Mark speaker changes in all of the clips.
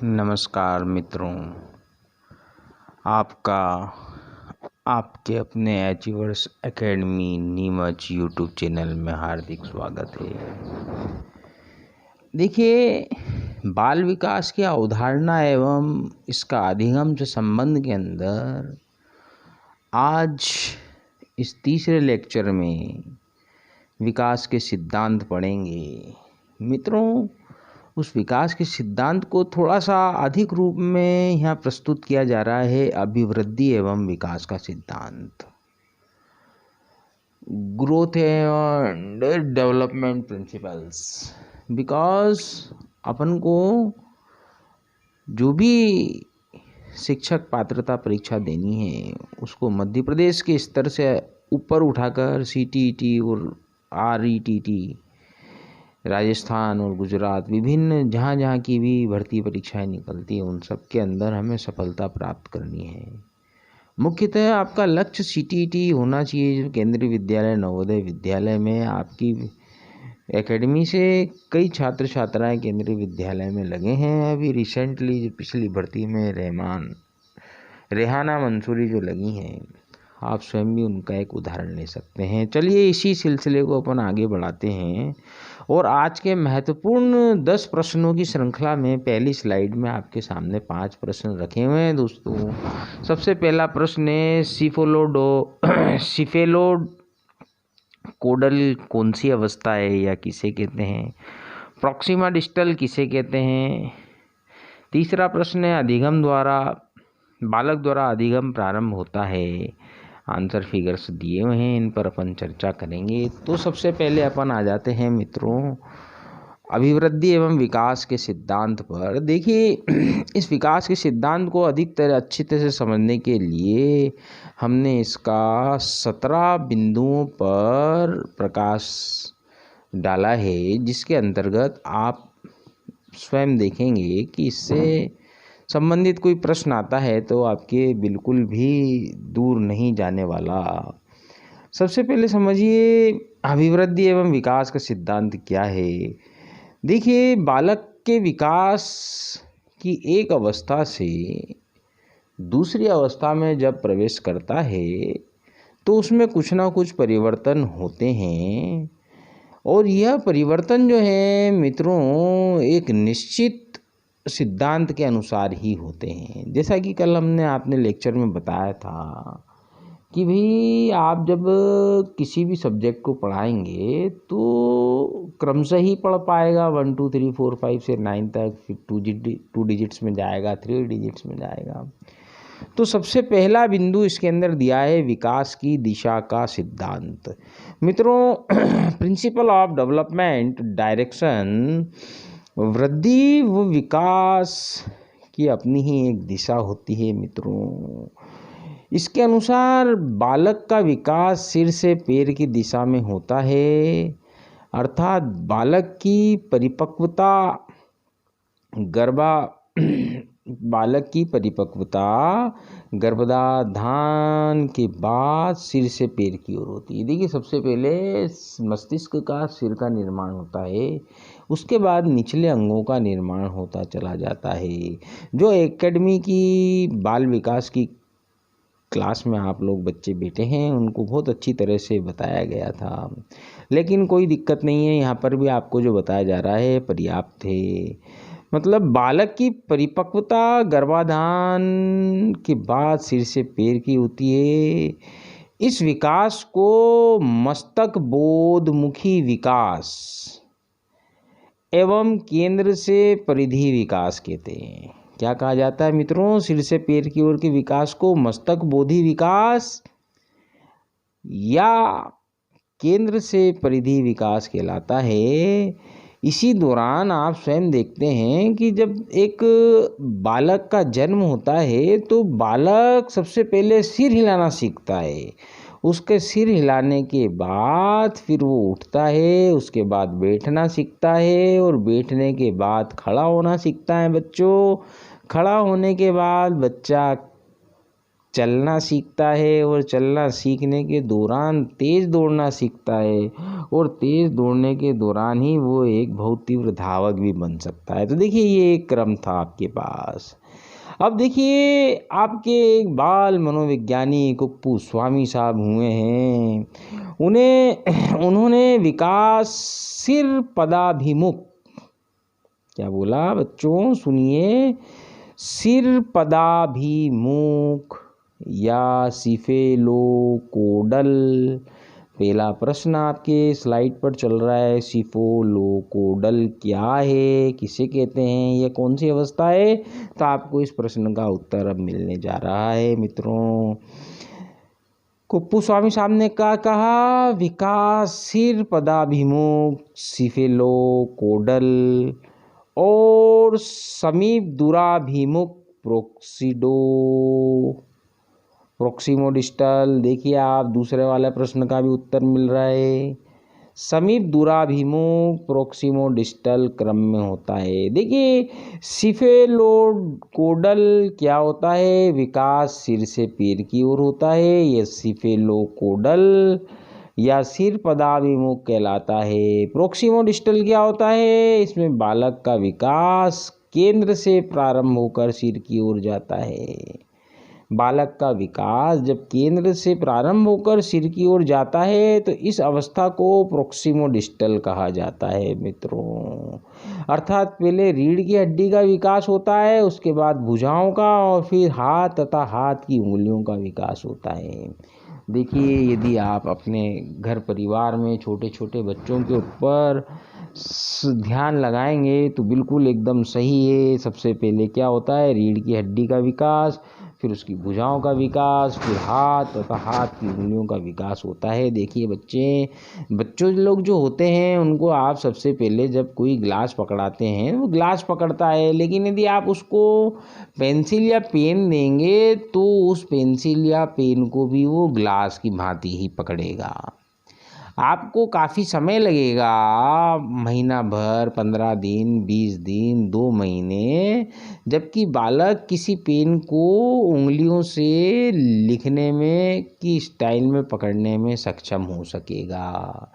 Speaker 1: नमस्कार मित्रों, आपका आपके अपने achievers academy Neemuch YouTube channel में हार्दिक स्वागत है। देखिए, बाल विकास की अवधारणा एवं इसका अधिगम से संबंध के अंदर आज इस तीसरे लेक्चर में विकास के सिद्धांत पढ़ेंगे। मित्रों, उस विकास के सिद्धांत को थोड़ा सा अधिक रूप में यहाँ प्रस्तुत किया जा रहा है। अभिवृद्धि एवं विकास का सिद्धांत, growth and development principles. Because अपन को जो भी शिक्षक पात्रता परीक्षा देनी है उसको मध्य प्रदेश के स्तर से ऊपर उठाकर CTET और RETT, राजस्थान और गुजरात, विभिन्न जहाँ की भी भर्ती परीक्षाएं निकलती हैं उन सब के अंदर हमें सफलता प्राप्त करनी है। मुख्यतः आपका लक्ष्य CTET होना चाहिए। जो केंद्रीय विद्यालय, नवोदय विद्यालय में आपकी एकेडमी से कई छात्र छात्राएं केंद्रीय विद्यालय में लगे हैं। अभी रिसेंटली पिछली भर्ती में रेहाना मंसूरी जो लगी हैं, आप स्वयं भी उनका एक उदाहरण ले सकते हैं। चलिए इसी सिलसिले को अपन आगे बढ़ाते हैं और आज के महत्वपूर्ण 10 प्रश्नों की श्रृंखला में पहली स्लाइड में आपके सामने 5 प्रश्न रखे हुए हैं दोस्तों। सबसे पहला प्रश्न है, सिफेलोकोडल कौन सी अवस्था है या किसे कहते हैं? प्रॉक्सिमा डिस्टल किसे कहते हैं? तीसरा प्रश्न है, बालक द्वारा अधिगम प्रारंभ होता है। आंसर फिगर्स दिए हुए हैं, इन पर अपन चर्चा करेंगे। तो सबसे पहले अपन आ जाते हैं मित्रों अभिवृद्धि एवं विकास के सिद्धांत पर। देखिए, इस विकास के सिद्धांत को अच्छी तरह से समझने के लिए हमने इसका 17 बिंदुओं पर प्रकाश डाला है, जिसके अंतर्गत आप स्वयं देखेंगे कि इससे संबंधित कोई प्रश्न आता है तो आपके बिल्कुल भी दूर नहीं जाने वाला। सबसे पहले समझिए अभिवृद्धि एवं विकास का सिद्धांत क्या है। देखिए, बालक के विकास की एक अवस्था से दूसरी अवस्था में जब प्रवेश करता है तो उसमें कुछ ना कुछ परिवर्तन होते हैं और यह परिवर्तन जो है मित्रों एक निश्चित सिद्धांत के अनुसार ही होते हैं। जैसा कि कल हमने आपने लेक्चर में बताया था कि भाई आप जब किसी भी सब्जेक्ट को पढ़ाएंगे तो क्रमशः ही पढ़ पाएगा। 1 2 3 4 5 से 9 तक, फिर 2 डिजिट्स में जाएगा, 3 डिजिट्स में जाएगा। तो सबसे पहला बिंदु इसके अंदर दिया है विकास की दिशा का सिद्धांत। मित्रों, प्रिंसिपल ऑफ डेवलपमेंट डायरेक्शन, वृद्धि व विकास की अपनी ही एक दिशा होती है मित्रों। इसके अनुसार बालक का विकास सिर से पैर की दिशा में होता है, अर्थात बालक की परिपक्वता गर्भाधान के बाद सिर से पैर की ओर होती है। देखिए, सबसे पहले मस्तिष्क का सिर का निर्माण होता है, उसके बाद निचले अंगों का निर्माण होता चला जाता है। जो एकेडमी की बाल विकास की क्लास में आप लोग बच्चे बैठे हैं उनको बहुत अच्छी तरह से बताया गया था, लेकिन कोई दिक्कत नहीं है, यहाँ पर भी आपको जो बताया जा रहा है पर्याप्त है। मतलब बालक की परिपक्वता गर्भाधान के बाद सिर से पैर की होती है। इस विकास को मस्तक बोधमुखी विकास एवं केंद्र से परिधि विकास कहते हैं। क्या कहा जाता है मित्रों? सिर से पैर की ओर के विकास को मस्तक बोधि विकास या केंद्र से परिधि विकास कहलाता है। इसी दौरान आप स्वयं देखते हैं कि जब एक बालक का जन्म होता है तो बालक सबसे पहले सिर हिलाना सीखता है। उसके सिर हिलाने के बाद फिर वो उठता है, उसके बाद बैठना सीखता है और बैठने के बाद खड़ा होना सीखता है। बच्चों, खड़ा होने के बाद बच्चा चलना सीखता है और चलना सीखने के दौरान तेज़ दौड़ना सीखता है और तेज़ दौड़ने के दौरान ही वो एक बहुत तीव्र धावक भी बन सकता है। तो देखिए ये एक क्रम था आपके पास। अब देखिए आपके एक बाल मनोविज्ञानी कुप्पू स्वामी साहब हुए हैं, उन्होंने विकासशील पदाभिमुख, क्या बोला बच्चों सुनिए, सिर पदाभिमुख या सिफेलोकोडल। पहला प्रश्न आपके स्लाइड पर चल रहा है, सिफेलोकोडल क्या है, किसे कहते हैं, यह कौन सी अवस्था है? तो आपको इस प्रश्न का उत्तर अब मिलने जा रहा है मित्रों। कुप्पू स्वामी साहब ने क्या कहा? विकासशील पदाभिमुख सिफेलोकोडल और समीप दूराभिमुख प्रोक्सिमोडिस्टल। देखिए आप दूसरे वाले प्रश्न का भी उत्तर मिल रहा है। समीप दूराभिमुख प्रोक्सिमोडिस्टल क्रम में होता है। देखिए सिफेलोकोडल क्या होता है? विकास सिर से पैर की ओर होता है। यह सिफेलोकोडल या सिर पदाभिमुख कहलाता है। प्रोक्सिमोडिस्टल क्या होता है? इसमें बालक का विकास केंद्र से प्रारंभ होकर सिर की ओर जाता है। बालक का विकास जब केंद्र से प्रारंभ होकर सिर की ओर जाता है तो इस अवस्था को प्रोक्सिमोडिस्टल कहा जाता है मित्रों। अर्थात पहले रीढ़ की हड्डी का विकास होता है, उसके बाद भुजाओं का और फिर हाथ तथा हाथ की उंगलियों का विकास होता है। देखिए यदि आप अपने घर परिवार में छोटे छोटे बच्चों के ऊपर ध्यान लगाएंगे तो बिल्कुल एकदम सही है। सबसे पहले क्या होता है? रीढ़ की हड्डी का विकास, फिर उसकी भुजाओं का विकास, फिर हाथ तथा हाथ की उंगलियों का विकास होता है। देखिए बच्चों लोग जो होते हैं उनको आप सबसे पहले जब कोई ग्लास पकड़ाते हैं वो ग्लास पकड़ता है, लेकिन यदि आप उसको पेंसिल या पेन देंगे तो उस पेंसिल या पेन को भी वो ग्लास की भांति ही पकड़ेगा। आपको काफ़ी समय लगेगा, महीना भर, 15 दिन, 20 दिन, 2 महीने, जबकि बालक किसी पेन को उंगलियों से लिखने में की स्टाइल में पकड़ने में सक्षम हो सकेगा।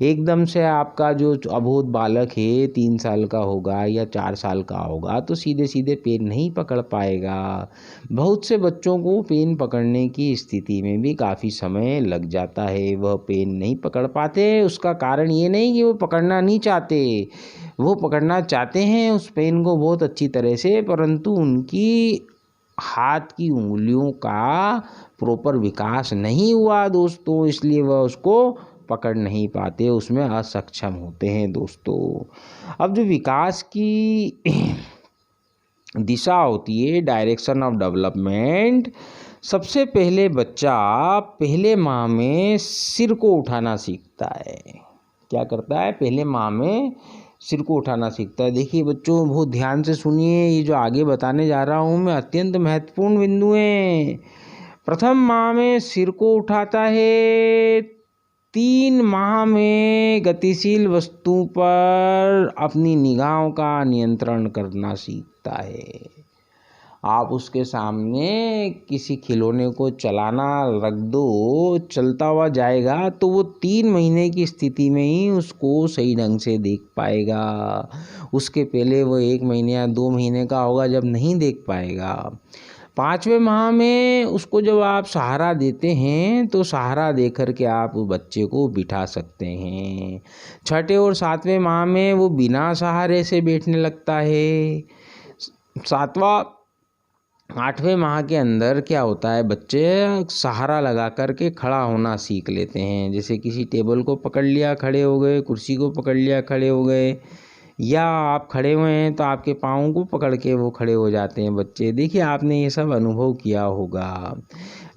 Speaker 1: एकदम से आपका जो अबोध बालक है 3 साल का होगा या 4 साल का होगा तो सीधे सीधे पेन नहीं पकड़ पाएगा। बहुत से बच्चों को पेन पकड़ने की स्थिति में भी काफ़ी समय लग जाता है, वह पेन नहीं पकड़ पाते। उसका कारण ये नहीं कि वो पकड़ना नहीं चाहते, वो पकड़ना चाहते हैं उस पेन को बहुत अच्छी तरह से, परंतु उनकी हाथ की उंगलियों का प्रॉपर विकास नहीं हुआ दोस्तों, इसलिए वह उसको पकड़ नहीं पाते, उसमें असक्षम होते हैं दोस्तों। अब जो विकास की दिशा होती है, डायरेक्शन ऑफ डेवलपमेंट, सबसे पहले बच्चा पहले माह में सिर को उठाना सीखता है। क्या करता है? पहले माह में सिर को उठाना सीखता है। देखिए बच्चों बहुत ध्यान से सुनिए, ये जो आगे बताने जा रहा हूँ मैं अत्यंत महत्वपूर्ण बिंदु हैं। प्रथम माह में सिर को उठाता है, 3 माह में गतिशील वस्तु पर अपनी निगाहों का नियंत्रण करना सीखता है। आप उसके सामने किसी खिलौने को चलाना रख दो, चलता हुआ जाएगा तो वो 3 महीने की स्थिति में ही उसको सही ढंग से देख पाएगा। उसके पहले वो 1 महीने या 2 महीने का होगा जब नहीं देख पाएगा। 5वें माह में उसको जब आप सहारा देते हैं तो सहारा दे कर के आप बच्चे को बिठा सकते हैं। 6ठे और 7वें माह में वो बिना सहारे से बैठने लगता है। 7वां 8वें माह के अंदर क्या होता है, बच्चे सहारा लगा कर के खड़ा होना सीख लेते हैं। जैसे किसी टेबल को पकड़ लिया खड़े हो गए, कुर्सी को पकड़ लिया खड़े हो गए, या आप खड़े हुए हैं तो आपके पाँव को पकड़ के वो खड़े हो जाते हैं बच्चे। देखिए आपने ये सब अनुभव किया होगा।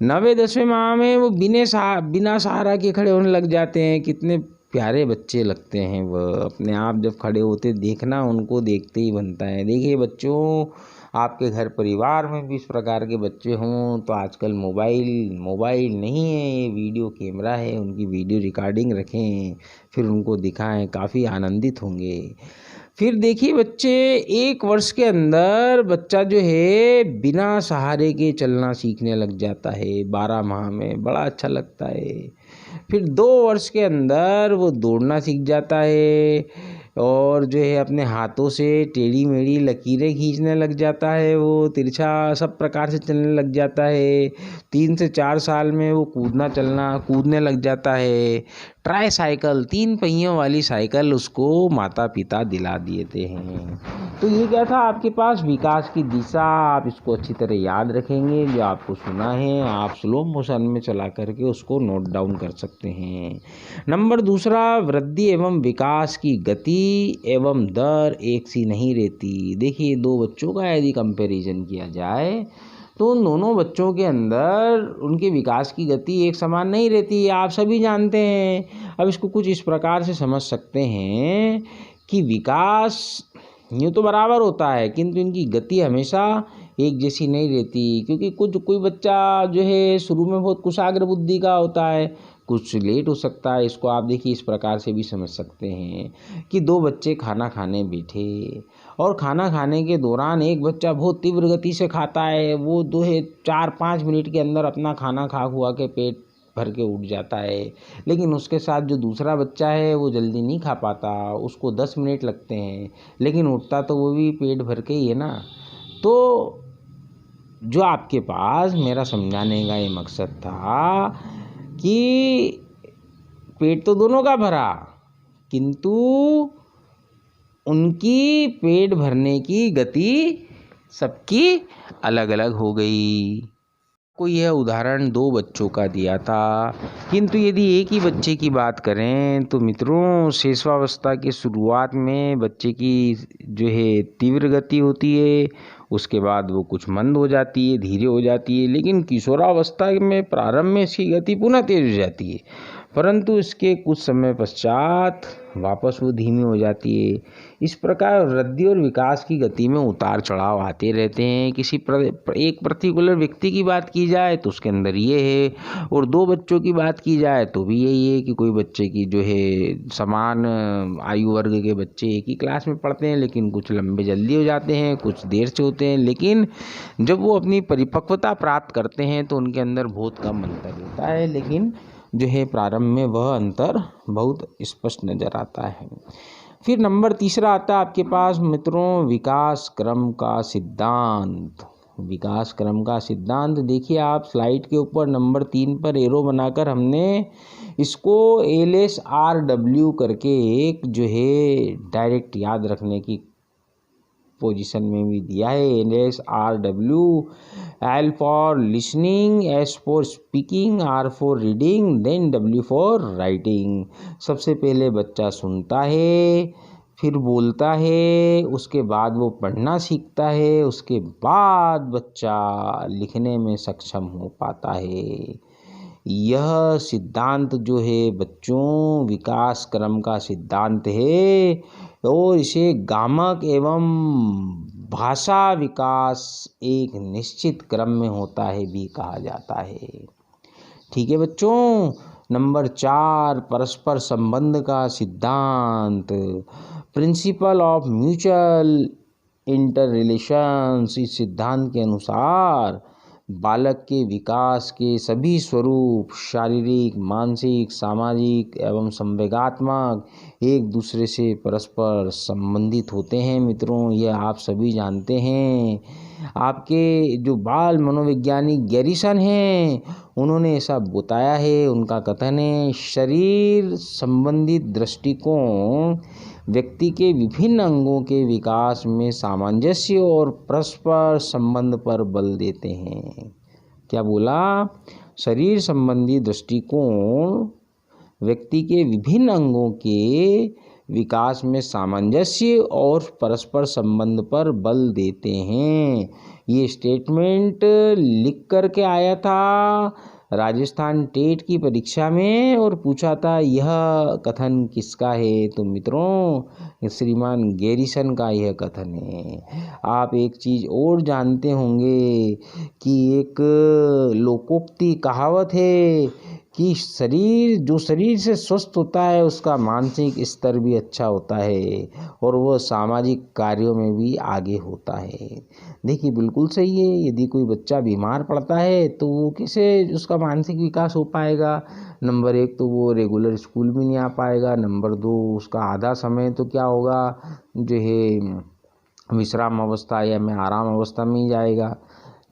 Speaker 1: 9वें 10वें माह में वो बिना सहारा के खड़े होने लग जाते हैं। कितने प्यारे बच्चे लगते हैं वह, अपने आप जब खड़े होते देखना उनको देखते ही बनता है। देखिए बच्चों आपके घर परिवार में भी इस प्रकार के बच्चे हों तो आजकल मोबाइल नहीं है, ये वीडियो कैमरा है, उनकी वीडियो रिकॉर्डिंग रखें, फिर उनको दिखाएं, काफ़ी आनंदित होंगे। फिर देखिए बच्चे, 1 वर्ष के अंदर बच्चा जो है बिना सहारे के चलना सीखने लग जाता है, 12 माह में, बड़ा अच्छा लगता है। फिर 2 वर्ष के अंदर वो दौड़ना सीख जाता है और जो है अपने हाथों से टेढ़ी मेढ़ी लकीरें खींचने लग जाता है, वो तिरछा सब प्रकार से चलने लग जाता है। 3 से 4 साल में वो कूदने लग जाता है। ट्राई साइकिल, 3 पहियों वाली साइकिल उसको माता पिता दिला देते हैं। तो ये क्या था आपके पास विकास की दिशा, आप इसको अच्छी तरह याद रखेंगे। जो आपको सुना है आप स्लो मोशन में चला करके उसको नोट डाउन कर सकते हैं। नंबर दूसरा, वृद्धि एवं विकास की गति एवं दर एक सी नहीं रहती। देखिए 2 बच्चों का यदि कंपैरिजन किया जाए तो उन दोनों बच्चों के अंदर उनके विकास की गति एक समान नहीं रहती, आप सभी जानते हैं। अब इसको कुछ इस प्रकार से समझ सकते हैं कि विकास यूँ तो बराबर होता है किंतु इनकी गति हमेशा एक जैसी नहीं रहती, क्योंकि कोई बच्चा जो है शुरू में बहुत कुशाग्र बुद्धि का होता है, कुछ लेट हो सकता है। इसको आप देखिए इस प्रकार से भी समझ सकते हैं कि 2 बच्चे खाना खाने बैठे और खाना खाने के दौरान एक बच्चा बहुत तीव्र गति से खाता है, वो 4-5 मिनट के अंदर अपना खाना खा खुआ के पेट भर के उठ जाता है। लेकिन उसके साथ जो दूसरा बच्चा है वो जल्दी नहीं खा पाता, उसको 10 मिनट लगते हैं, लेकिन उठता तो वो भी पेट भर के ही है ना। तो जो आपके पास मेरा समझाने का ये मकसद था कि पेट तो दोनों का भरा, किंतु उनकी पेट भरने की गति सबकी अलग अलग हो गई। को यह उदाहरण 2 बच्चों का दिया था, किंतु यदि एक ही बच्चे की बात करें तो मित्रों शिशुआवस्था की शुरुआत में बच्चे की जो है तीव्र गति होती है, उसके बाद वो कुछ मंद हो जाती है, धीरे हो जाती है, लेकिन किशोरावस्था में प्रारंभ में इसकी गति पुनः तेज हो जाती है, परंतु इसके कुछ समय पश्चात वापस वो धीमी हो जाती है। इस प्रकार वृद्धि और विकास की गति में उतार चढ़ाव आते रहते हैं। एक पर्टिकुलर व्यक्ति की बात की जाए तो उसके अंदर ये है, और 2 बच्चों की बात की जाए तो भी यही है कि कोई बच्चे की जो है समान आयु वर्ग के बच्चे एक ही क्लास में पढ़ते हैं, लेकिन कुछ लंबे जल्दी हो जाते हैं, कुछ देर से होते हैं, लेकिन जब वो अपनी परिपक्वता प्राप्त करते हैं तो उनके अंदर बहुत कम अंतर रहता है, लेकिन जो है प्रारंभ में वह अंतर बहुत स्पष्ट नज़र आता है। फिर नंबर तीसरा आता है आपके पास मित्रों विकास क्रम का सिद्धांत। विकास क्रम का सिद्धांत देखिए आप स्लाइड के ऊपर नंबर 3 पर एरो बनाकर हमने इसको LSRW करके एक जो है डायरेक्ट याद रखने की पोजीशन में भी दिया है। LSRW, L for listening, S for speaking, R for reading, then W for writing. सबसे पहले बच्चा सुनता है, फिर बोलता है, उसके बाद वो पढ़ना सीखता है, उसके बाद बच्चा लिखने में सक्षम हो पाता है। यह सिद्धांत जो है बच्चों विकास क्रम का सिद्धांत है और इसे गामक एवं भाषा विकास एक निश्चित क्रम में होता है भी कहा जाता है। ठीक है बच्चों। नंबर 4 परस्पर संबंध का सिद्धांत, principle of mutual inter relations. इस सिद्धांत के अनुसार बालक के विकास के सभी स्वरूप शारीरिक, मानसिक, सामाजिक एवं संवेगात्मक एक दूसरे से परस्पर संबंधित होते हैं। मित्रों यह आप सभी जानते हैं। आपके जो बाल मनोवैज्ञानिक गैरिसन हैं उन्होंने ऐसा बताया है। उनका कथन है शरीर संबंधित दृष्टिकोण व्यक्ति के विभिन्न अंगों के विकास में सामंजस्य और परस्पर संबंध पर बल देते हैं। क्या बोला? शरीर संबंधी दृष्टिकोण व्यक्ति के विभिन्न अंगों के विकास में सामंजस्य और परस्पर संबंध पर बल देते हैं। ये स्टेटमेंट लिख करके आया था राजस्थान टेट की परीक्षा में और पूछा था यह कथन किसका है। तो मित्रों श्रीमान गैरिसन का यह कथन है। आप एक चीज़ और जानते होंगे कि एक लोकोक्ति कहावत है कि जो शरीर से स्वस्थ होता है उसका मानसिक स्तर भी अच्छा होता है और वह सामाजिक कार्यों में भी आगे होता है। देखिए बिल्कुल सही है, यदि कोई बच्चा बीमार पड़ता है तो वो कैसे उसका मानसिक विकास हो पाएगा। नंबर 1 तो वो रेगुलर स्कूल भी नहीं आ पाएगा, नंबर 2 उसका आधा समय तो क्या होगा जो है विश्राम अवस्था या में आराम अवस्था में ही जाएगा।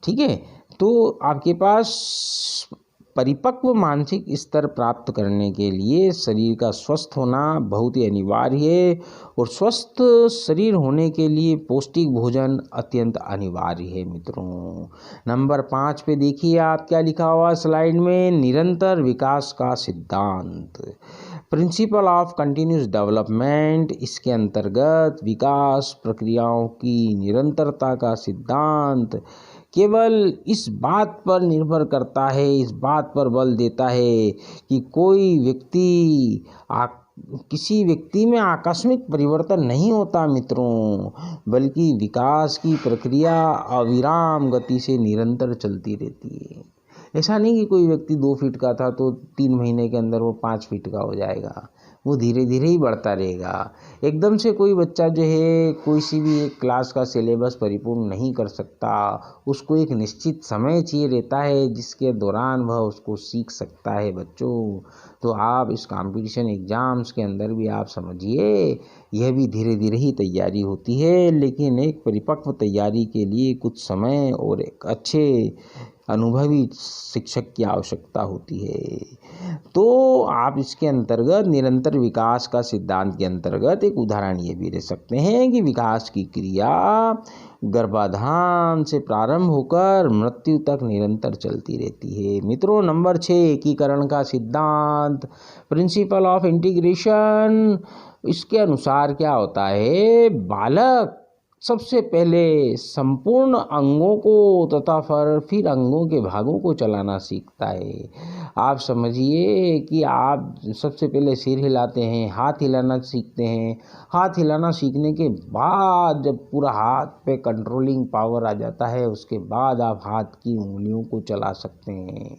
Speaker 1: ठीक है, तो आपके पास परिपक्व मानसिक स्तर प्राप्त करने के लिए शरीर का स्वस्थ होना बहुत ही अनिवार्य है और स्वस्थ शरीर होने के लिए पौष्टिक भोजन अत्यंत अनिवार्य है मित्रों। नंबर 5 पे देखिए आप क्या लिखा हुआ स्लाइड में, निरंतर विकास का सिद्धांत, प्रिंसिपल ऑफ कंटिन्यूस डेवलपमेंट। इसके अंतर्गत विकास प्रक्रियाओं की निरंतरता का सिद्धांत केवल इस बात पर निर्भर करता है, इस बात पर बल देता है कि किसी व्यक्ति में आकस्मिक परिवर्तन नहीं होता मित्रों, बल्कि विकास की प्रक्रिया अविराम गति से निरंतर चलती रहती है। ऐसा नहीं कि कोई व्यक्ति 2 फीट का था तो 3 महीने के अंदर वो 5 फीट का हो जाएगा, वो धीरे धीरे ही बढ़ता रहेगा। एकदम से कोई बच्चा जो है कोई सी भी एक क्लास का सिलेबस परिपूर्ण नहीं कर सकता, उसको एक निश्चित समय चाहिए रहता है जिसके दौरान वह उसको सीख सकता है बच्चों। तो आप इस कंपटीशन एग्ज़ाम्स के अंदर भी आप समझिए यह भी धीरे धीरे ही तैयारी होती है, लेकिन एक परिपक्व तैयारी के लिए कुछ समय और एक अच्छे अनुभवी शिक्षक की आवश्यकता होती है। तो आप इसके अंतर्गत निरंतर विकास का सिद्धांत के अंतर्गत एक उदाहरण ये भी ले सकते हैं कि विकास की क्रिया गर्भाधान से प्रारंभ होकर मृत्यु तक निरंतर चलती रहती है मित्रों। नंबर 6 एकीकरण का सिद्धांत, प्रिंसिपल ऑफ इंटीग्रेशन। इसके अनुसार क्या होता है, बालक सबसे पहले संपूर्ण अंगों को तथा फिर अंगों के भागों को चलाना सीखता है। आप समझिए कि आप सबसे पहले सिर हिलाते हैं, हाथ हिलाना सीखते हैं, हाथ हिलाना सीखने के बाद जब पूरा हाथ पे कंट्रोलिंग पावर आ जाता है उसके बाद आप हाथ की उंगलियों को चला सकते हैं।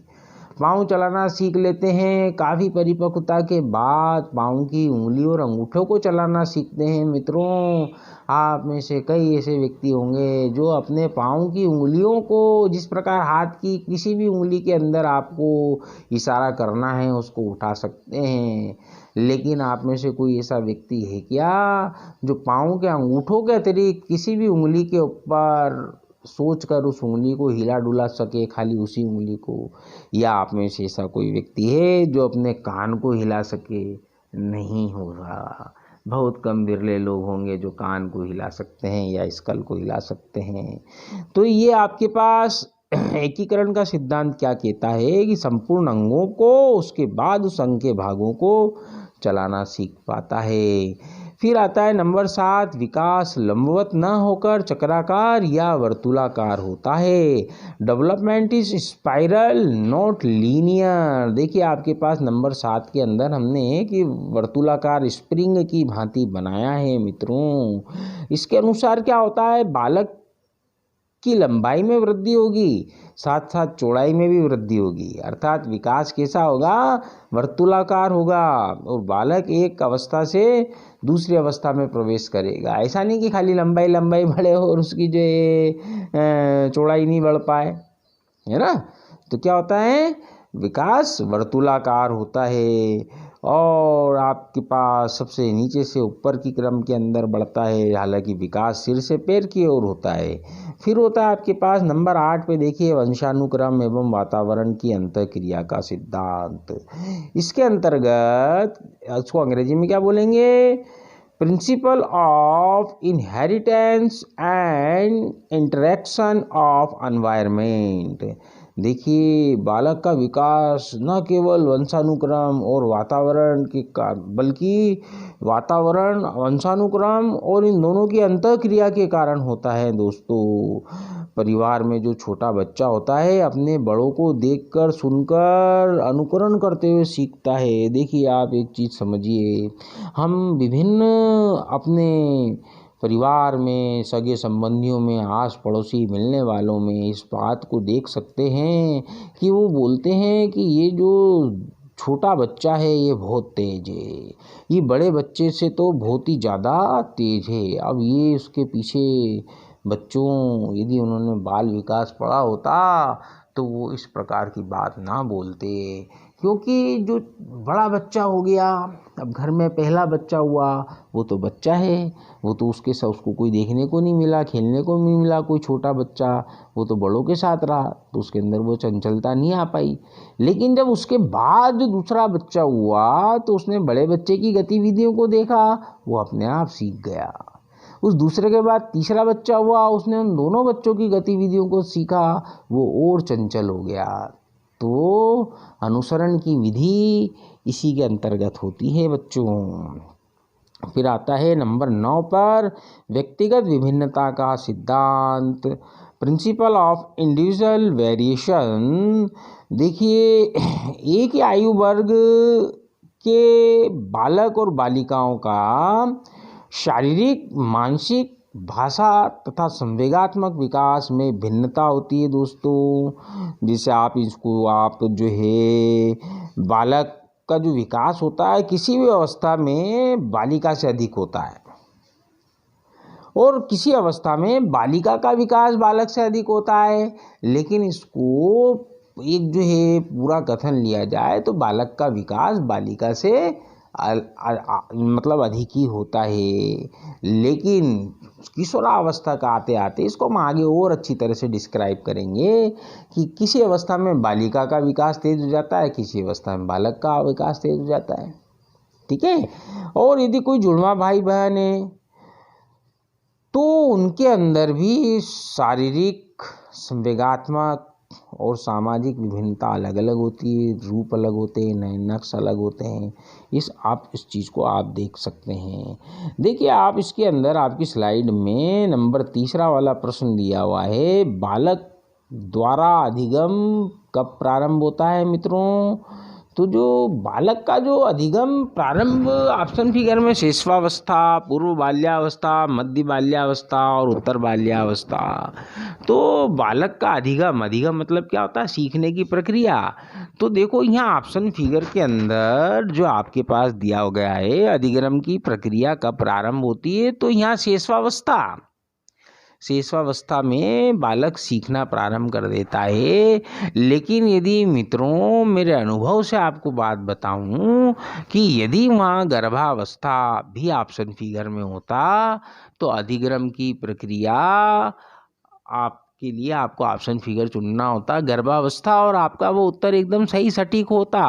Speaker 1: पाँव चलाना सीख लेते हैं, काफ़ी परिपक्वता के बाद पाँव की उंगली और अंगूठों को चलाना सीखते हैं मित्रों। आप में से कई ऐसे व्यक्ति होंगे जो अपने पाँव की उंगलियों को, जिस प्रकार हाथ की किसी भी उंगली के अंदर आपको इशारा करना है उसको उठा सकते हैं, लेकिन आप में से कोई ऐसा व्यक्ति है क्या जो पाँव के अंगूठों के अतिरिक्त किसी भी उंगली के ऊपर सोचकर उस उंगली को हिला डुला सके, खाली उसी उंगली को? या आप में से ऐसा कोई व्यक्ति है जो अपने कान को हिला सके? नहीं होगा, बहुत कम विरले लोग होंगे जो कान को हिला सकते हैं या स्कल को हिला सकते हैं। तो ये आपके पास एकीकरण का सिद्धांत क्या कहता है कि संपूर्ण अंगों को उसके बाद उस अंग के भागों को चलाना सीख पाता है। फिर आता है नंबर 7, विकास लंबवत न होकर चक्राकार या वर्तुलाकार होता है। Development is spiral not linear. देखिए आपके पास नंबर 7 के अंदर हमने कि वर्तुलाकार स्प्रिंग की भांति बनाया है मित्रों। इसके अनुसार क्या होता है, बालक की लंबाई में वृद्धि होगी, साथ साथ चौड़ाई में भी वृद्धि होगी, अर्थात विकास कैसा होगा, वर्तुलाकार होगा और बालक एक अवस्था से दूसरी अवस्था में प्रवेश करेगा। ऐसा नहीं कि खाली लंबाई बढ़े और उसकी जो है चौड़ाई नहीं बढ़ पाए, है ना। तो क्या होता है, विकास वर्तुलाकार होता है और आपके पास सबसे नीचे से ऊपर की क्रम के अंदर बढ़ता है, हालांकि विकास सिर से पैर की ओर होता है। फिर होता है आपके पास नंबर 8 पे देखिए, वंशानुक्रम एवं वातावरण की अंतःक्रिया का सिद्धांत। इसके अंतर्गत उसको अंग्रेजी में क्या बोलेंगे, principle of inheritance and interaction of environment. देखिए बालक का विकास न केवल वंशानुक्रम और वातावरण के बल्कि वातावरण, वंशानुक्रम और इन दोनों की अंतःक्रिया के कारण होता है दोस्तों। परिवार में जो छोटा बच्चा होता है अपने बड़ों को देखकर, सुनकर, अनुकरण करते हुए सीखता है। देखिए आप एक चीज़ समझिए, हम विभिन्न अपने परिवार में, सगे संबंधियों में, आस पड़ोसी मिलने वालों में इस बात को देख सकते हैं कि वो बोलते हैं कि ये जो छोटा बच्चा है ये बहुत तेज है, ये बड़े बच्चे से तो बहुत ही ज़्यादा तेज है। अब ये उसके पीछे बच्चों यदि उन्होंने बाल विकास पढ़ा होता तो वो इस प्रकार की बात ना बोलते, क्योंकि जो बड़ा बच्चा हो गया, अब घर में पहला बच्चा हुआ, वो तो बच्चा है, वो तो उसको कोई देखने को नहीं मिला, खेलने को नहीं मिला। कोई छोटा बच्चा वो तो बड़ों के साथ रहा, तो उसके अंदर वो चंचलता नहीं आ पाई। लेकिन जब उसके बाद जो दूसरा बच्चा हुआ तो उसने बड़े बच्चे की गतिविधियों को देखा, वो अपने आप सीख गया। उस दूसरे के बाद तीसरा बच्चा हुआ, उसने उन दोनों बच्चों की गतिविधियों को सीखा, वो और चंचल हो गया। तो अनुसरण की विधि इसी के अंतर्गत होती है बच्चों। फिर आता है नंबर 9 पर व्यक्तिगत विभिन्नता का सिद्धांत, प्रिंसिपल ऑफ इंडिविजुअल वेरिएशन। देखिए, एक ही आयु वर्ग के बालक और बालिकाओं का शारीरिक, मानसिक, भाषा तथा संवेगात्मक विकास में भिन्नता होती है दोस्तों। जैसे आप जो है बालक का जो विकास होता है किसी भी अवस्था में बालिका से अधिक होता है, और किसी अवस्था में बालिका का विकास बालक से अधिक होता है। लेकिन इसको एक जो है पूरा कथन लिया जाए तो बालक का विकास बालिका से मतलब अधिक ही होता है। लेकिन किशोरावस्था का आते आते इसको हम आगे और अच्छी तरह से डिस्क्राइब करेंगे कि किसी अवस्था में बालिका का विकास तेज हो जाता है, किसी अवस्था में बालक का विकास तेज हो जाता है। ठीक है। और यदि कोई जुड़वा भाई बहन है तो उनके अंदर भी शारीरिक, संवेगात्मक और सामाजिक विभिन्नता अलग अलग होती है, रूप अलग होते हैं, नए नक्श अलग होते हैं। आप इस चीज़ को आप देख सकते हैं। देखिए, आप इसके अंदर आपकी स्लाइड में नंबर 3 वाला प्रश्न दिया हुआ है, बालक द्वारा अधिगम कब प्रारंभ होता है मित्रों? तो जो बालक का जो अधिगम प्रारंभ ऑप्शन फिगर में शिशुवावस्था, पूर्व बाल्यावस्था, मध्य बाल्यावस्था और उत्तर बाल्यावस्था। तो बालक का अधिगम मतलब क्या होता है? सीखने की प्रक्रिया। तो देखो यहाँ ऑप्शन फिगर के अंदर जो आपके पास दिया गया है अधिगम की प्रक्रिया कब प्रारंभ होती है, तो यहाँ शिशुवावस्था में बालक सीखना प्रारंभ कर देता है। लेकिन यदि मित्रों मेरे अनुभव से आपको बात बताऊं कि यदि वहाँ गर्भावस्था भी ऑप्शन फिगर में होता तो अधिगम की प्रक्रिया आपके लिए आपको ऑप्शन फिगर चुनना होता गर्भावस्था, और आपका वो उत्तर एकदम सही सटीक होता।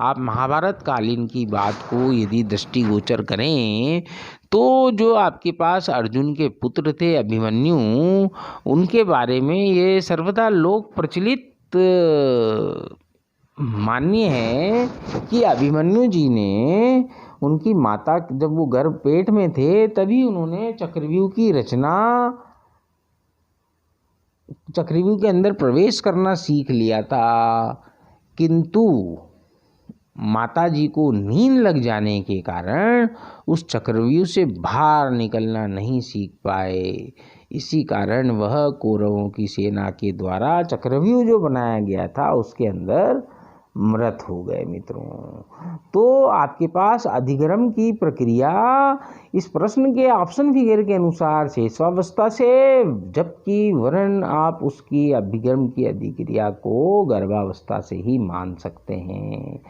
Speaker 1: आप महाभारत कालीन की बात को यदि दृष्टिगोचर करें तो जो आपके पास अर्जुन के पुत्र थे अभिमन्यु, उनके बारे में ये सर्वदा लोक प्रचलित मान्य है कि अभिमन्यु जी ने उनकी माता जब वो गर्भ पेट में थे तभी उन्होंने चक्रव्यूह के अंदर प्रवेश करना सीख लिया था। किंतु माता जी को नींद लग जाने के कारण उस चक्रव्यूह से बाहर निकलना नहीं सीख पाए। इसी कारण वह कौरवों की सेना के द्वारा चक्रव्यूह जो बनाया गया था उसके अंदर मृत हो गए मित्रों। तो आपके पास अधिगम की प्रक्रिया इस प्रश्न के ऑप्शन फिगर के अनुसार शिशुवावस्था से, जबकि वरन आप उसकी अभिगम की अधिक्रिया को गर्भावस्था से ही मान सकते हैं।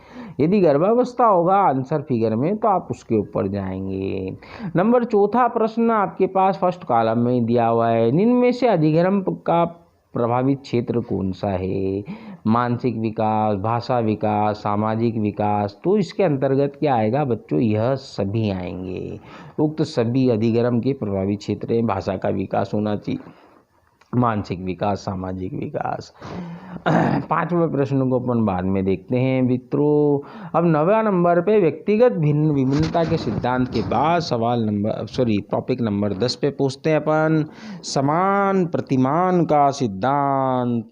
Speaker 1: यदि गर्भावस्था होगा आंसर फिगर में तो आप उसके ऊपर जाएंगे। नंबर 4 प्रश्न आपके पास फर्स्ट कॉलम में दिया हुआ है, इनमें से अधिगम का प्रभावित क्षेत्र कौन सा है? मानसिक विकास, भाषा विकास, सामाजिक विकास। तो इसके अंतर्गत क्या आएगा बच्चों? यह सभी आएंगे। उक्त सभी अधिगम के प्रभावित क्षेत्र हैं। भाषा का विकास होना चाहिए, मानसिक विकास, सामाजिक विकास। 5वें प्रश्न को अपन बाद में देखते हैं मित्रों। अब 9वें नंबर पे व्यक्तिगत विभिन्नता के सिद्धांत के बाद टॉपिक नंबर 10 पे पूछते हैं अपन, समान प्रतिमान का सिद्धांत,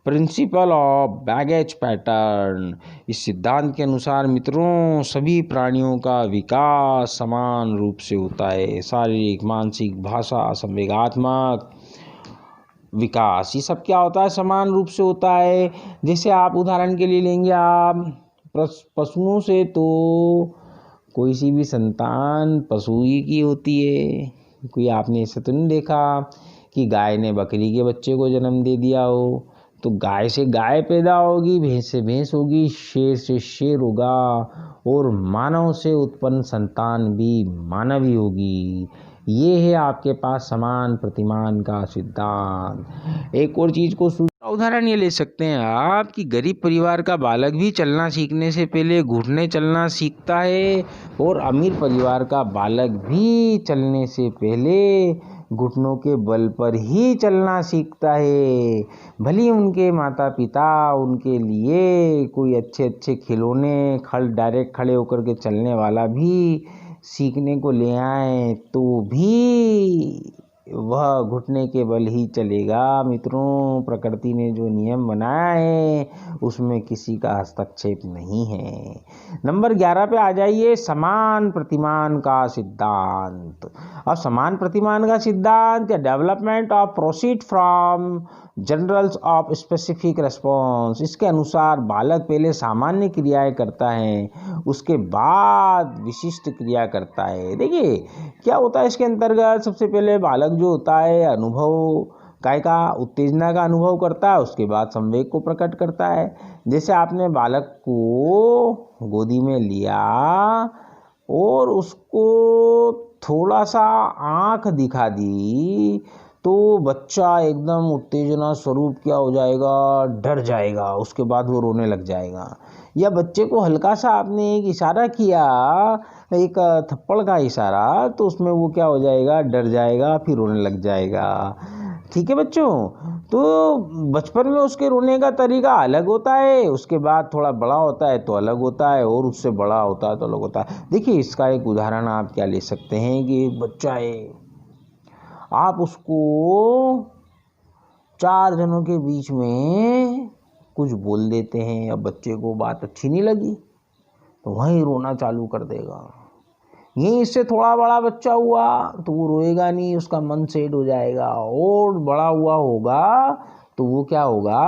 Speaker 1: प्रिंसिपल ऑफ बैगेज पैटर्न। इस सिद्धांत के अनुसार मित्रों सभी प्राणियों का विकास समान रूप से होता है। शारीरिक, मानसिक, भाषा, संवेगात्मक विकास, ये सब क्या होता है? समान रूप से होता है। जैसे आप उदाहरण के लिए लेंगे, आप पशुओं से तो कोई सी भी संतान पशु ही की होती है। कोई आपने ऐसा तो नहीं देखा कि गाय ने बकरी के बच्चे को जन्म दे दिया हो। तो गाय से गाय पैदा होगी, भैंस से भैंस होगी, शेर से शेर होगा और मानव से उत्पन्न संतान भी मानव ही होगी। ये है आपके पास समान प्रतिमान का सिद्धांत। एक और चीज को उदाहरण ये ले सकते हैं आप कि गरीब परिवार का बालक भी चलना सीखने से पहले घुटने चलना सीखता है और अमीर परिवार का बालक भी चलने से पहले घुटनों के बल पर ही चलना सीखता है। भले उनके माता पिता उनके लिए कोई अच्छे अच्छे खिलौने डायरेक्ट खड़े होकर के चलने वाला भी सीखने को ले आए तो भी वह घुटने के बल ही चलेगा। मित्रों, प्रकृति ने जो नियम बनाया है उसमें किसी का हस्तक्षेप नहीं है। नंबर 11 पे आ जाइए, समान प्रतिमान का सिद्धांत। अब समान प्रतिमान का सिद्धांत या development of proceed from generals of specific response. इसके अनुसार बालक पहले सामान्य क्रियाएं करता है, उसके बाद विशिष्ट क्रिया करता है। देखिए क्या होता है इसके अंतर्गत, सबसे पहले बालक जो होता है अनुभव काय का उत्तेजना का अनुभव करता है, उसके बाद संवेग को प्रकट करता है। जैसे आपने बालक को गोदी में लिया और उसको थोड़ा सा आँख दिखा दी तो बच्चा एकदम उत्तेजना स्वरूप क्या हो जाएगा, डर जाएगा, उसके बाद वो रोने लग जाएगा। या बच्चे को हल्का सा आपने एक इशारा किया, एक थप्पड़ का इशारा, तो उसमें वो क्या हो जाएगा, डर जाएगा, फिर रोने लग जाएगा। ठीक है बच्चों, तो बचपन में उसके रोने का तरीका अलग होता है, उसके बाद थोड़ा बड़ा होता है तो अलग होता है, और उससे बड़ा होता है तो अलग होता है। देखिए इसका एक उदाहरण आप क्या ले सकते हैं कि एक बच्चा है, आप उसको 4 जनों के बीच में कुछ बोल देते हैं, अब बच्चे को बात अच्छी नहीं लगी तो वहीं रोना चालू कर देगा। यहीं इससे थोड़ा बड़ा बच्चा हुआ तो वो रोएगा नहीं, उसका मन सेट हो जाएगा, और बड़ा हुआ होगा तो वो क्या होगा,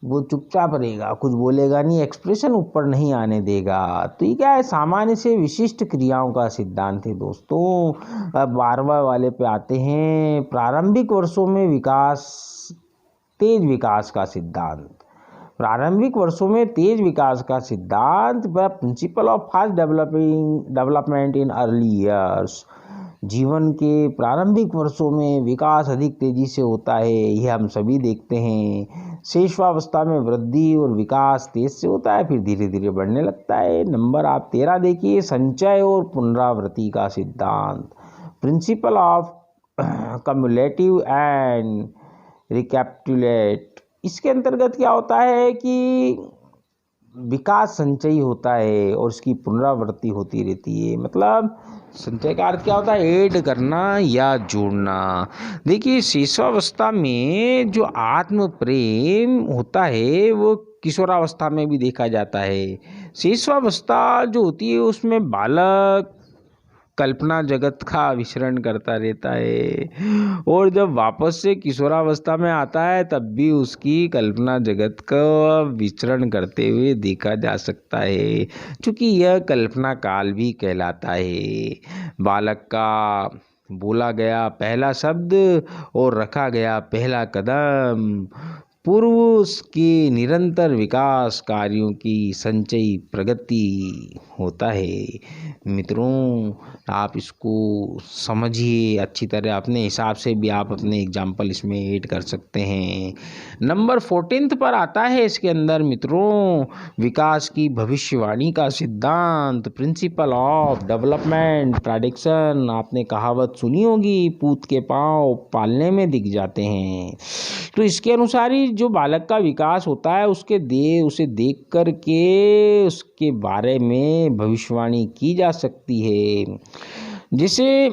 Speaker 1: वो चुपचाप रहेगा, कुछ बोलेगा नहीं, एक्सप्रेशन ऊपर नहीं आने देगा। तो ये क्या है, सामान्य से विशिष्ट क्रियाओं का सिद्धांत है दोस्तों। अब 12वां वाले पे आते हैं, प्रारंभिक वर्षों में तेज विकास का सिद्धांत। प्रारंभिक वर्षों में तेज विकास का सिद्धांत, principle of fast development in early years. जीवन के प्रारंभिक वर्षों में विकास अधिक तेजी से होता है, यह हम सभी देखते हैं। शेषवावस्था में वृद्धि और विकास तेज से होता है, फिर धीरे धीरे बढ़ने लगता है। नंबर आप 13 देखिए, संचय और पुनरावृत्ति का सिद्धांत। Principle of cumulative and recapitulate. इसके अंतर्गत क्या होता है कि विकास संचयी होता है और इसकी पुनरावृत्ति होती रहती है। मतलब संचय का अर्थ क्या होता है, ऐड करना या जोड़ना। देखिए शिशुअवस्था में जो आत्म प्रेम होता है वो किशोरावस्था में भी देखा जाता है। शिशुअवस्था जो होती है उसमें बालक कल्पना जगत का विचरण करता रहता है, और जब वापस से किशोरावस्था में आता है तब भी उसकी कल्पना जगत का विचरण करते हुए देखा जा सकता है, क्योंकि यह कल्पना काल भी कहलाता है। बालक का बोला गया पहला शब्द और रखा गया पहला कदम पूर्व के निरंतर विकास कार्यों की संचयी प्रगति होता है। मित्रों आप इसको समझिए अच्छी तरह, अपने हिसाब से भी आप अपने एग्जाम्पल इसमें ऐड कर सकते हैं। नंबर 14 पर आता है इसके अंदर मित्रों, विकास की भविष्यवाणी का सिद्धांत। Principle of development prediction. आपने कहावत सुनी होगी, पूत के पांव पालने में दिख जाते हैं। तो इसके अनुसार ही जो बालक का विकास होता है उसे देख कर के उसके बारे में भविष्यवाणी की जा सकती है। जैसे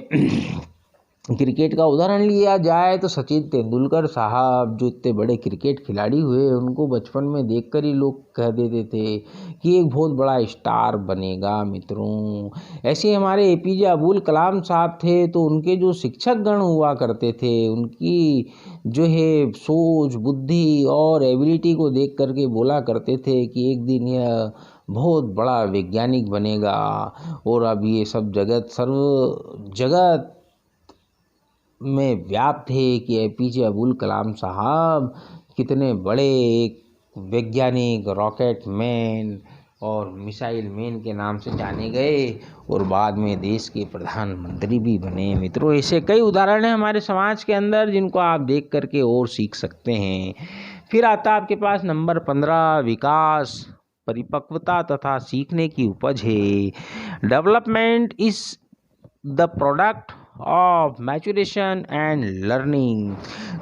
Speaker 1: क्रिकेट का उदाहरण लिया जाए तो सचिन तेंदुलकर साहब जो इतने बड़े क्रिकेट खिलाड़ी हुए, उनको बचपन में देखकर ही लोग कह देते थे कि एक बहुत बड़ा स्टार बनेगा। मित्रों ऐसे हमारे APJ अबुल कलाम साहब थे, तो उनके जो शिक्षक गण हुआ करते थे, उनकी जो है सोच बुद्धि और एबिलिटी को देख करके बोला करते थे कि एक दिन यह बहुत बड़ा वैज्ञानिक बनेगा। और अब ये सब सर्व जगत में व्याप्त है कि APJ अब्दुल कलाम साहब कितने बड़े एक वैज्ञानिक, रॉकेट मैन और मिसाइल मैन के नाम से जाने गए और बाद में देश के प्रधानमंत्री भी बने। मित्रों, ऐसे कई उदाहरण हैं हमारे समाज के अंदर जिनको आप देख करके और सीख सकते हैं। फिर आता आपके पास नंबर 15, विकास परिपक्वता तथा सीखने की उपज है। Development is the product of maturation and learning.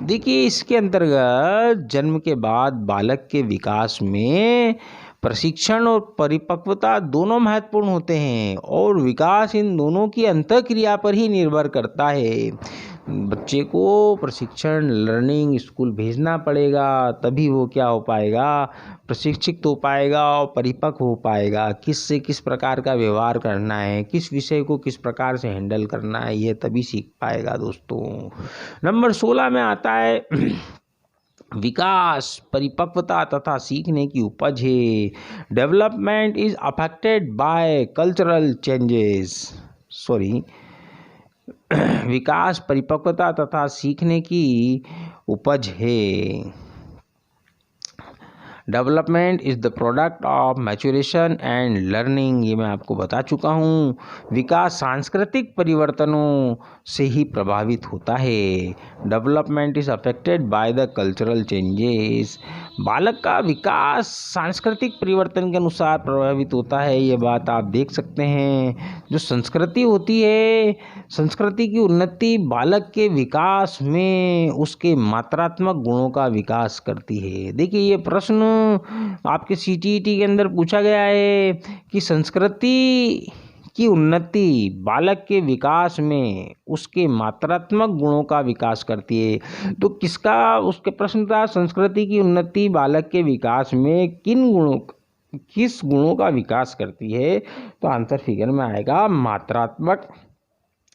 Speaker 1: देखिए, इसके अंतर्गत जन्म के बाद बालक के विकास में प्रशिक्षण और परिपक्वता दोनों महत्वपूर्ण होते हैं और विकास इन दोनों की अंतःक्रिया पर ही निर्भर करता है। बच्चे को प्रशिक्षण, लर्निंग स्कूल भेजना पड़ेगा, तभी वो क्या हो पाएगा, प्रशिक्षित हो पाएगा और परिपक्व हो पाएगा। किस से किस प्रकार का व्यवहार करना है, किस विषय को किस प्रकार से हैंडल करना है, ये तभी सीख पाएगा। दोस्तों, नंबर 16 में आता है विकास परिपक्वता तथा सीखने की उपज है। Development is affected by cultural changes. विकास परिपक्वता तथा सीखने की उपज है। Development is the product of maturation and learning, ये मैं आपको बता चुका हूँ। विकास सांस्कृतिक परिवर्तनों से ही प्रभावित होता है। Development is affected by the cultural changes. बालक का विकास सांस्कृतिक परिवर्तन के अनुसार प्रभावित होता है, ये बात आप देख सकते हैं। जो संस्कृति होती है, संस्कृति की उन्नति बालक के विकास में उसके मात्रात्मक गुणों का विकास करती है। देखिए, ये प्रश्न आपके CTET के अंदर पूछा गया है कि संस्कृति की उन्नति बालक के विकास में उसके मात्रात्मक गुणों का विकास करती है। तो किसका, उसके प्रश्न था संस्कृति की उन्नति बालक के विकास में किस गुणों का विकास करती है, तो आंसर फिगर में आएगा मात्रात्मक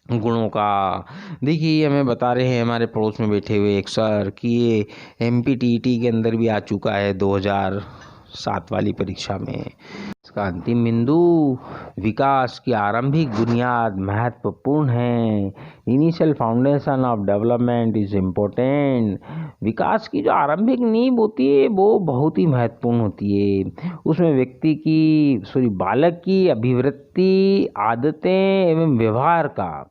Speaker 1: गुणों का। देखिए, हमें बता रहे हैं हमारे पड़ोस में बैठे हुए एक सर कि ये MPTET के अंदर भी आ चुका है 2007 वाली परीक्षा में। इसका अंतिम बिंदु, विकास की आरंभिक बुनियाद महत्वपूर्ण है। Initial foundation of development is important. विकास की जो आरंभिक नींव होती है वो बहुत ही महत्वपूर्ण होती है। उसमें बालक की अभिवृत्ति, आदतें एवं व्यवहार का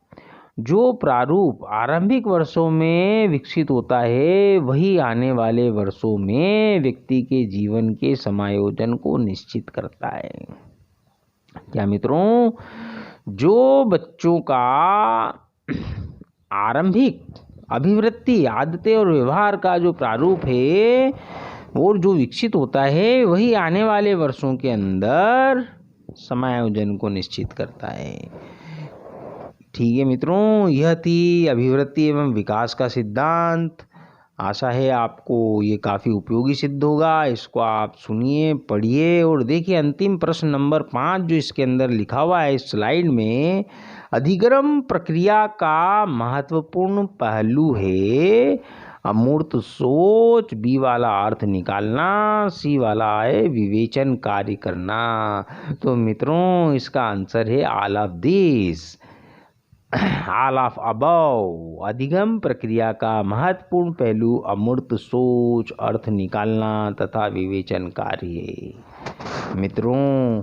Speaker 1: जो प्रारूप आरंभिक वर्षों में विकसित होता है, वही आने वाले वर्षों में व्यक्ति के जीवन के समायोजन को निश्चित करता है। क्या मित्रों, जो बच्चों का आरंभिक अभिवृत्ति, आदतें और व्यवहार का जो प्रारूप है और जो विकसित होता है, वही आने वाले वर्षों के अंदर समायोजन को निश्चित करता है। ठीक है मित्रों, यह थी अभिवृत्ति एवं विकास का सिद्धांत। आशा है आपको ये काफ़ी उपयोगी सिद्ध होगा। इसको आप सुनिए, पढ़िए और देखिए अंतिम प्रश्न नंबर 5 जो इसके अंदर लिखा हुआ है इस स्लाइड में, अधिगम प्रक्रिया का महत्वपूर्ण पहलू है अमूर्त सोच, बी वाला अर्थ निकालना, सी वाला है विवेचन कार्य करना। तो मित्रों, इसका आंसर है all of this, all of above. अधिगम प्रक्रिया का महत्वपूर्ण पहलू अमूर्त सोच, अर्थ निकालना तथा विवेचन कार्य। मित्रों,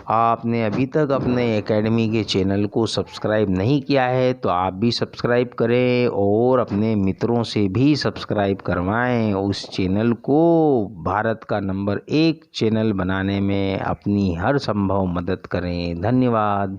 Speaker 1: आपने अभी तक अपने एकेडमी के चैनल को सब्सक्राइब नहीं किया है तो आप भी सब्सक्राइब करें और अपने मित्रों से भी सब्सक्राइब करवाएं। उस चैनल को भारत का नंबर 1 चैनल बनाने में अपनी हर संभव मदद करें। धन्यवाद।